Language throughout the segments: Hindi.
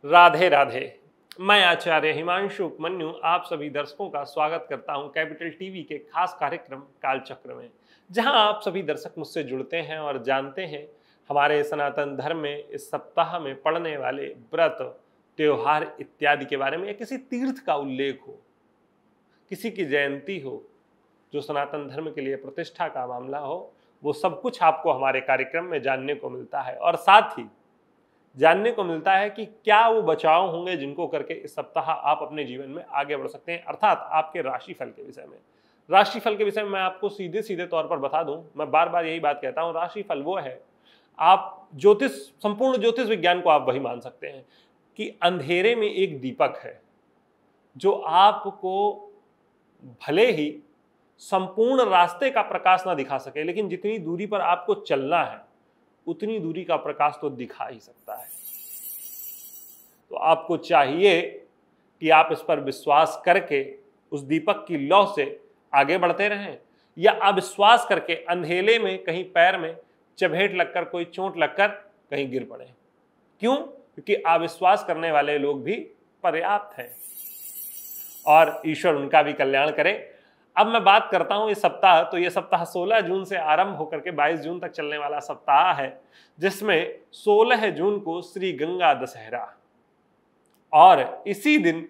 राधे राधे। मैं आचार्य हिमांशु उपमन्यु आप सभी दर्शकों का स्वागत करता हूं कैपिटल टीवी के खास कार्यक्रम कालचक्र में, जहां आप सभी दर्शक मुझसे जुड़ते हैं और जानते हैं हमारे सनातन धर्म में इस सप्ताह में पड़ने वाले व्रत, त्योहार इत्यादि के बारे में, या किसी तीर्थ का उल्लेख हो, किसी की जयंती हो, जो सनातन धर्म के लिए प्रतिष्ठा का मामला हो, वो सब कुछ आपको हमारे कार्यक्रम में जानने को मिलता है। और साथ ही जानने को मिलता है कि क्या वो बचाव होंगे जिनको करके इस सप्ताह आप अपने जीवन में आगे बढ़ सकते हैं, अर्थात आपके राशिफल के विषय में। राशिफल के विषय में मैं आपको सीधे सीधे तौर पर बता दूं, मैं बार बार यही बात कहता हूं, राशिफल वो है, आप ज्योतिष, संपूर्ण ज्योतिष विज्ञान को आप वही मान सकते हैं कि अंधेरे में एक दीपक है जो आपको भले ही संपूर्ण रास्ते का प्रकाश ना दिखा सके, लेकिन जितनी दूरी पर आपको चलना है उतनी दूरी का प्रकाश तो दिखा ही सकता है। तो आपको चाहिए कि आप इस पर विश्वास करके उस दीपक की लौ से आगे बढ़ते रहें, या अविश्वास करके अंधेरे में कहीं पैर में चपेट लगकर, कोई चोट लगकर कहीं गिर पड़े। क्यों? क्योंकि अविश्वास करने वाले लोग भी पर्याप्त हैं और ईश्वर उनका भी कल्याण करे। अब मैं बात करता हूं इस सप्ताह, तो ये सप्ताह 16 जून से आरंभ होकर के 22 जून तक चलने वाला सप्ताह है, जिसमें 16 जून को श्री गंगा दशहरा और इसी दिन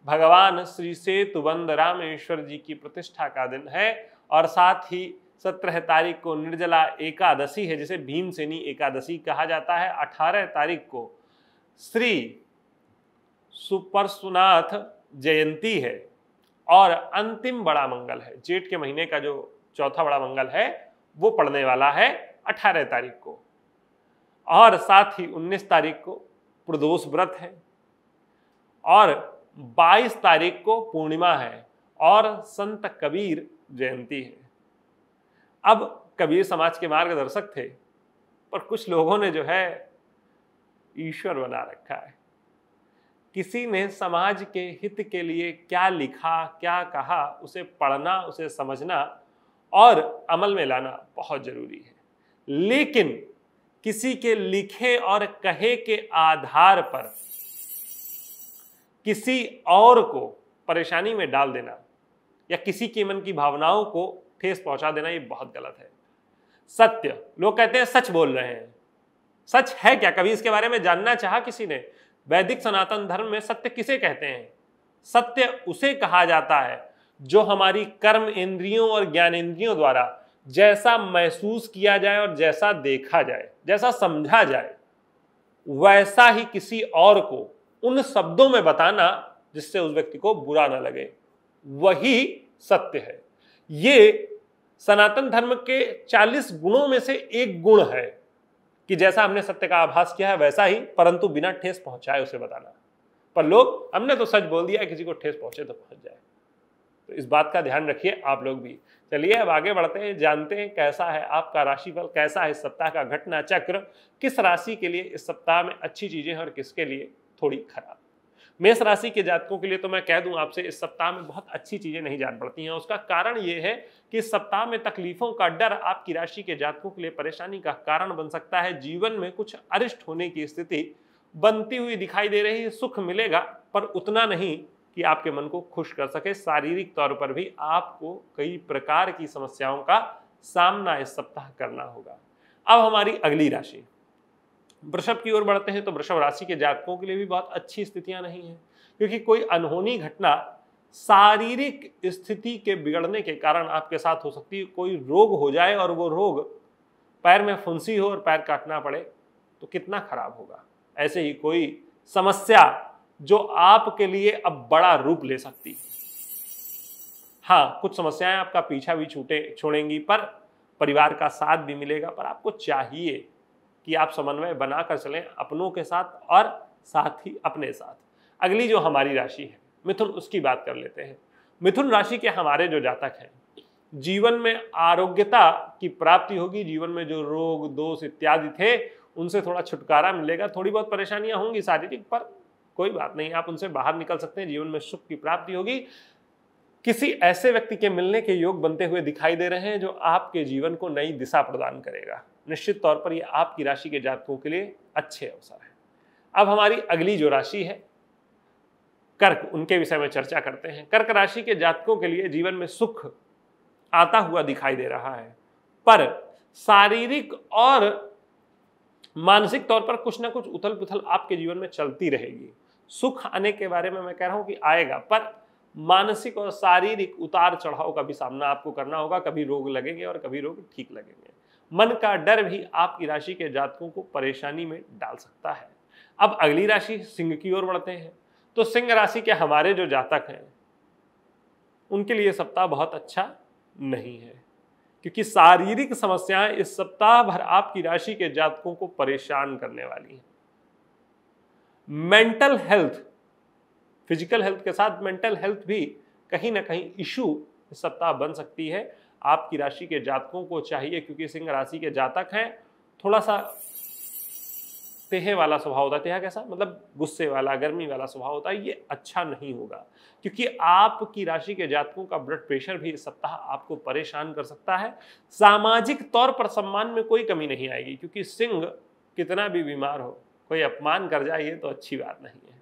भगवान श्री सेतुबंध रामेश्वर जी की प्रतिष्ठा का दिन है। और साथ ही 17 तारीख को निर्जला एकादशी है, जिसे भीमसेनी एकादशी कहा जाता है। 18 तारीख को श्री सुपरसुनाथ जयंती है और अंतिम बड़ा मंगल है, जेठ के महीने का जो चौथा बड़ा मंगल है वो पड़ने वाला है 18 तारीख को। और साथ ही 19 तारीख को प्रदोष व्रत है और 22 तारीख को पूर्णिमा है और संत कबीर जयंती है। अब कबीर समाज के मार्गदर्शक थे, पर कुछ लोगों ने जो है ईश्वर बना रखा है। किसी ने समाज के हित के लिए क्या लिखा, क्या कहा, उसे पढ़ना, उसे समझना और अमल में लाना बहुत जरूरी है। लेकिन किसी के लिखे और कहे के आधार पर किसी और को परेशानी में डाल देना या किसी के मन की भावनाओं को ठेस पहुंचा देना, ये बहुत गलत है। सत्य, लोग कहते हैं सच बोल रहे हैं, सच है क्या? कभी इसके बारे में जानना चाहा किसी ने? वैदिक सनातन धर्म में सत्य किसे कहते हैं? सत्य उसे कहा जाता है जो हमारी कर्म इंद्रियों और ज्ञानेंद्रियों द्वारा जैसा महसूस किया जाए और जैसा देखा जाए, जैसा समझा जाए, वैसा ही किसी और को उन शब्दों में बताना जिससे उस व्यक्ति को बुरा ना लगे, वही सत्य है। ये सनातन धर्म के 40 गुणों में से एक गुण है कि जैसा हमने सत्य का आभास किया है वैसा ही, परंतु बिना ठेस पहुंचाए उसे बताना। पर लोग, हमने तो सच बोल दिया, किसी को ठेस पहुंचे तो पहुंच जाए। तो इस बात का ध्यान रखिए आप लोग भी। चलिए अब आगे बढ़ते हैं, जानते हैं कैसा है आपका राशिफल, कैसा है इस सप्ताह का घटना चक्र, किस राशि के लिए इस सप्ताह में अच्छी चीजें हैं और किसके लिए थोड़ी खराब। मेष राशि के जातकों के लिए तो मैं कह दूं आपसे, इस सप्ताह में बहुत अच्छी चीजें नहीं जान पड़ती हैं। उसका कारण यह है कि इस सप्ताह में तकलीफों का डर आपकी राशि के जातकों के लिए परेशानी का कारण बन सकता है। जीवन में कुछ अरिष्ट होने की स्थिति बनती हुई दिखाई दे रही है। सुख मिलेगा पर उतना नहीं कि आपके मन को खुश कर सके। शारीरिक तौर पर भी आपको कई प्रकार की समस्याओं का सामना इस सप्ताह करना होगा। अब हमारी अगली राशि वृषभ की ओर बढ़ते हैं, तो वृषभ राशि के जातकों के लिए भी बहुत अच्छी स्थितियां नहीं हैं, क्योंकि कोई अनहोनी घटना शारीरिक स्थिति के बिगड़ने के कारण आपके साथ हो सकती है। कोई रोग हो जाए और वो रोग पैर में फुंसी हो और पैर काटना पड़े तो कितना खराब होगा। ऐसे ही कोई समस्या जो आपके लिए अब बड़ा रूप ले सकती है। हाँ, कुछ समस्याएं आपका पीछा भी छोड़ेंगी, पर परिवार का साथ भी मिलेगा। पर आपको चाहिए कि आप समन्वय बनाकर चलें अपनों के साथ और साथ ही अपने साथ। अगली जो हमारी राशि है मिथुन, उसकी बात कर लेते हैं। मिथुन राशि के हमारे जो जातक हैं, जीवन में आरोग्यता की प्राप्ति होगी। जीवन में जो रोग दोष इत्यादि थे उनसे थोड़ा छुटकारा मिलेगा। थोड़ी बहुत परेशानियां होंगी शारीरिक, पर कोई बात नहीं, आप उनसे बाहर निकल सकते हैं। जीवन में सुख की प्राप्ति होगी। किसी ऐसे व्यक्ति के मिलने के योग बनते हुए दिखाई दे रहे हैं जो आपके जीवन को नई दिशा प्रदान करेगा। निश्चित तौर पर यह आपकी राशि के जातकों के लिए अच्छे अवसर है। अब हमारी अगली जो राशि है कर्क, उनके विषय में चर्चा करते हैं। कर्क राशि के जातकों के लिए जीवन में सुख आता हुआ दिखाई दे रहा है, पर शारीरिक और मानसिक तौर पर कुछ ना कुछ उथल पुथल आपके जीवन में चलती रहेगी। सुख आने के बारे में मैं कह रहा हूं कि आएगा, पर मानसिक और शारीरिक उतार चढ़ाव का भी सामना आपको करना होगा। कभी रोग लगेंगे और कभी रोग ठीक लगेंगे। मन का डर भी आपकी राशि के जातकों को परेशानी में डाल सकता है। अब अगली राशि सिंह की ओर बढ़ते हैं। तो सिंह राशि के हमारे जो जातक हैं उनके लिए सप्ताह बहुत अच्छा नहीं है, क्योंकि शारीरिक समस्याएं इस सप्ताह भर आपकी राशि के जातकों को परेशान करने वाली हैं। मेंटल हेल्थ, फिजिकल हेल्थ के साथ मेंटल हेल्थ भी कहीं ना कहीं इशू इस सप्ताह बन सकती है। आपकी राशि के जातकों को चाहिए, क्योंकि सिंह राशि के जातक हैं, थोड़ा सा तेहे वाला स्वभाव होता है। तेहा कैसा, मतलब गुस्से वाला, गर्मी वाला स्वभाव होता है। ये अच्छा नहीं होगा, क्योंकि आपकी राशि के जातकों का ब्लड प्रेशर भी इस सप्ताह आपको परेशान कर सकता है। सामाजिक तौर पर सम्मान में कोई कमी नहीं आएगी, क्योंकि सिंह कितना भी बीमार हो, कोई अपमान कर जाए ये तो अच्छी बात नहीं है।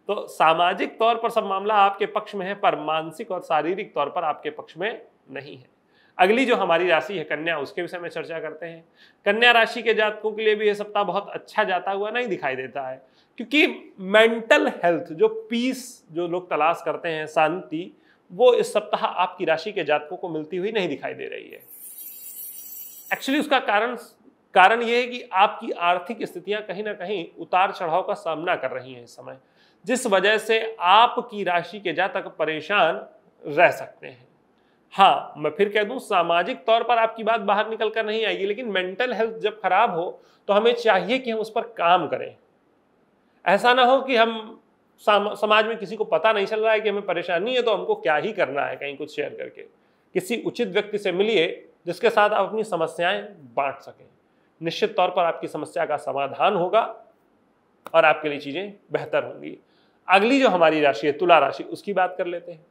तो सामाजिक तौर पर सब मामला आपके पक्ष में है, पर मानसिक और शारीरिक तौर पर आपके पक्ष में नहीं है। अगली जो हमारी राशि है कन्या, उसके विषय में चर्चा करते हैं। कन्या राशि के जातकों के लिए भी यह सप्ताह बहुत अच्छा जाता हुआ नहीं दिखाई देता है, क्योंकि मेंटल हेल्थ, जो पीस जो लोग तलाश करते हैं, शांति, वो इस सप्ताह आपकी राशि के जातकों को मिलती हुई नहीं दिखाई दे रही है। एक्चुअली उसका कारण यह है कि आपकी आर्थिक स्थितियां कहीं ना कहीं उतार चढ़ाव का सामना कर रही हैं इस समय, जिस वजह से आपकी राशि के जातक परेशान रह सकते हैं। हाँ, मैं फिर कह दूं, सामाजिक तौर पर आपकी बात बाहर निकल कर नहीं आएगी, लेकिन मेंटल हेल्थ जब खराब हो तो हमें चाहिए कि हम उस पर काम करें। ऐसा ना हो कि हम समाज में किसी को पता नहीं चल रहा है कि हमें परेशानी है, तो हमको क्या ही करना है कहीं कुछ शेयर करके। किसी उचित व्यक्ति से मिलिए जिसके साथ आप अपनी समस्याएं बांट सकें। निश्चित तौर पर आपकी समस्या का समाधान होगा और आपके लिए चीजें बेहतर होंगी। अगली जो हमारी राशि है तुला राशि, उसकी बात कर लेते हैं।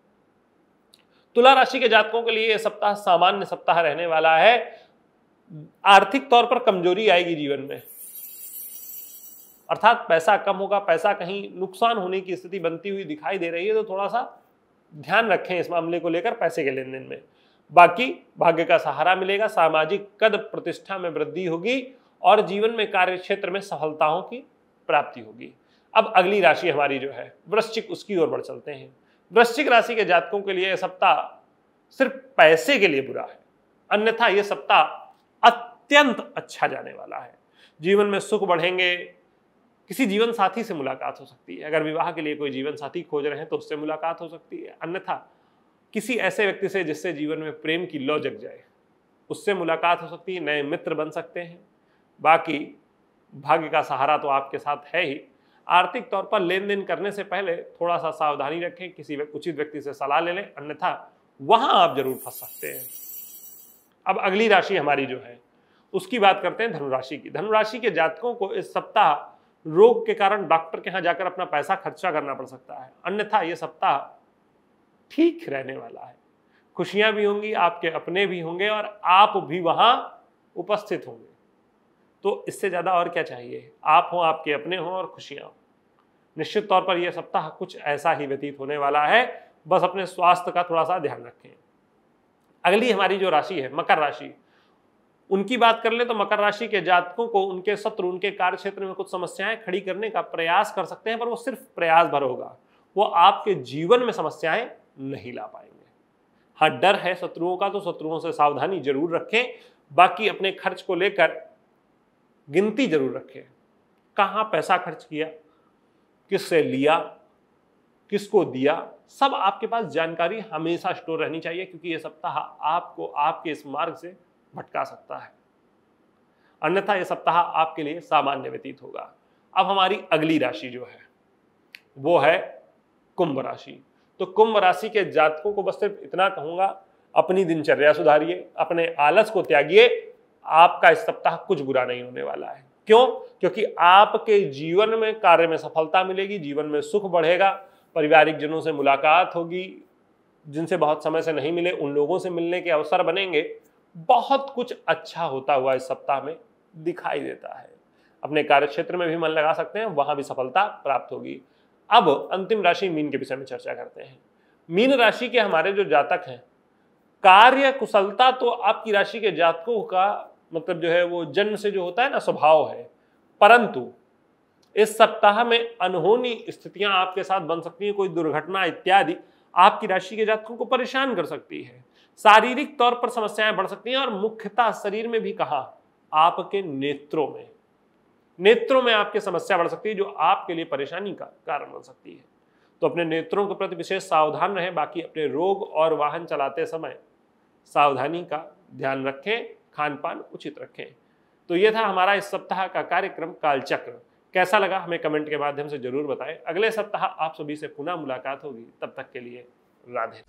तुला राशि के जातकों के लिए यह सप्ताह सामान्य सप्ताह रहने वाला है। आर्थिक तौर पर कमजोरी आएगी जीवन में, अर्थात पैसा कम होगा, पैसा कहीं नुकसान होने की स्थिति बनती हुई दिखाई दे रही है, तो थोड़ा सा ध्यान रखें इस मामले को लेकर पैसे के लेन देन में। बाकी भाग्य का सहारा मिलेगा, सामाजिक कद प्रतिष्ठा में वृद्धि होगी और जीवन में कार्य क्षेत्र में सफलताओं की प्राप्ति होगी। अब अगली राशि हमारी जो है वृश्चिक, उसकी ओर बढ़ चलते हैं। वृश्चिक राशि के जातकों के लिए यह सप्ताह सिर्फ पैसे के लिए बुरा है, अन्यथा यह सप्ताह अत्यंत अच्छा जाने वाला है। जीवन में सुख बढ़ेंगे, किसी जीवन साथी से मुलाकात हो सकती है। अगर विवाह के लिए कोई जीवन साथी खोज रहे हैं तो उससे मुलाकात हो सकती है, अन्यथा किसी ऐसे व्यक्ति से जिससे जीवन में प्रेम की लौ जग जाए, उससे मुलाकात हो सकती है। नए मित्र बन सकते हैं। बाकी भाग्य का सहारा तो आपके साथ है ही। आर्थिक तौर पर लेन देन करने से पहले थोड़ा सा सावधानी रखें, किसी उचित व्यक्ति से सलाह ले लें, अन्यथा वहां आप जरूर फंस सकते हैं। अब अगली राशि हमारी जो है उसकी बात करते हैं धनुराशि की। धनुराशि के जातकों को इस सप्ताह रोग के कारण डॉक्टर के यहां जाकर अपना पैसा खर्चा करना पड़ सकता है, अन्यथा यह सप्ताह ठीक रहने वाला है। खुशियां भी होंगी, आपके अपने भी होंगे और आप भी वहां उपस्थित होंगे। तो इससे ज्यादा और क्या चाहिए? आप हो, आपके अपने हो और खुशियां हो। निश्चित तौर पर यह सप्ताह कुछ ऐसा ही व्यतीत होने वाला है, बस अपने स्वास्थ्य का थोड़ा सा ध्यान रखें। अगली हमारी जो राशि है मकर राशि, उनकी बात कर ले तो मकर राशि के जातकों को उनके शत्रु उनके कार्य क्षेत्र में कुछ समस्याएं खड़ी करने का प्रयास कर सकते हैं, पर वो सिर्फ प्रयास भर होगा, वो आपके जीवन में समस्याएं नहीं ला पाएंगे। हाँ, डर है शत्रुओं का, तो शत्रुओं से सावधानी जरूर रखें। बाकी अपने खर्च को लेकर गिनती जरूर रखें, कहाँ पैसा खर्च किया, किससे लिया, किसको दिया, सब आपके पास जानकारी हमेशा स्टोर रहनी चाहिए, क्योंकि यह सप्ताह आपको आपके इस मार्ग से भटका सकता है, अन्यथा यह सप्ताह आपके लिए सामान्य व्यतीत होगा। अब हमारी अगली राशि जो है वो है कुंभ राशि। तो कुंभ राशि के जातकों को बस सिर्फ इतना कहूंगा, अपनी दिनचर्या सुधारिए, अपने आलस को त्यागिए। आपका इस सप्ताह कुछ बुरा नहीं होने वाला है। क्यों? क्योंकि आपके जीवन में कार्य में सफलता मिलेगी, जीवन में सुख बढ़ेगा, पारिवारिक जनों से मुलाकात होगी, जिनसे बहुत समय से नहीं मिले उन लोगों से मिलने के अवसर बनेंगे। बहुत कुछ अच्छा होता हुआ इस सप्ताह में दिखाई देता है। अपने कार्यक्षेत्र में भी मन लगा सकते हैं, वहां भी सफलता प्राप्त होगी। अब अंतिम राशि मीन के विषय में चर्चा करते हैं। मीन राशि के हमारे जो जातक हैं, कार्य कुशलता तो आपकी राशि के जातकों का मतलब जो है वो जन्म से जो होता है ना स्वभाव है, परंतु इस सप्ताह में अनहोनी स्थितियां आपके साथ बन सकती हैं। कोई दुर्घटना इत्यादि आपकी राशि के जातकों को परेशान कर सकती है। शारीरिक तौर पर समस्याएं बढ़ सकती हैं और मुख्यतः शरीर में भी कहा, आपके नेत्रों में आपकी समस्या बढ़ सकती है, जो आपके लिए परेशानी का कारण बन सकती है। तो अपने नेत्रों के प्रति विशेष सावधान रहें। बाकी अपने रोग और वाहन चलाते समय सावधानी का ध्यान रखें, खान पान उचित रखें। तो यह था हमारा इस सप्ताह का कार्यक्रम कालचक्र। कैसा लगा हमें कमेंट के माध्यम से जरूर बताएं। अगले सप्ताह आप सभी से पुनः मुलाकात होगी, तब तक के लिए राधे।